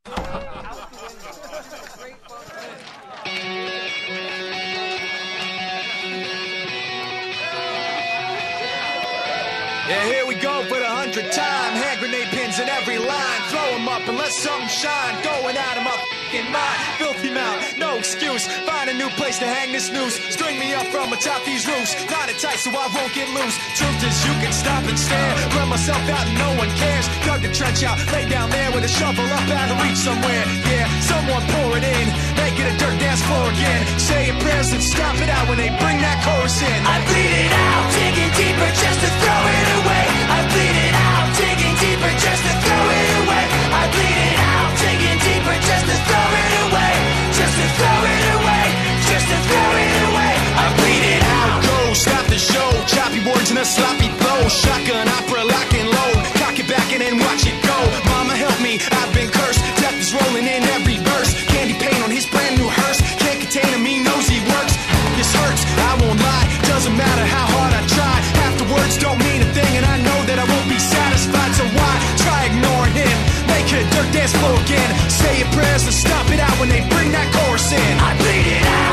Yeah, here we go for the 100th time. Hand grenade pins in every line. Throw them up and let something shine. Going out of my f***ing mind. Filthy mouth, no excuse. Find a new place to hang this noose. String me up from atop these roofs. Knot it tight so I won't get loose. Truth is you can stop and stare. Run myself out and no one cares. Dug the trench out, lay down there with a shovel up out of reach somewhere. Yeah, someone pour it in. Make it a dirt dance floor again. Say your prayers and stop it out when they bring that chorus in. I bleed it out, digging deeper just to throw it away. I bleed it out, digging deeper just to throw it away. I bleed it out, digging deeper just to throw it away. Just to throw it away, just to throw it away. I bleed it out. Go, stop the show. Choppy words in a sloppy flow. Shotgun opera, lock and load. Cock it back and then watch it go. Mama help me, I've been cursed. Death is rolling in every verse. Candy paint on his brand new hearse. Can't contain him, he knows he works. This hurts, I won't lie. Doesn't matter how hard I try. Half the words don't mean a thing, and I know that I won't be satisfied. So why try ignoring him? Make it a dirt dance floor again. Say your prayers and stop it out when they bring that chorus in. I bleed it out.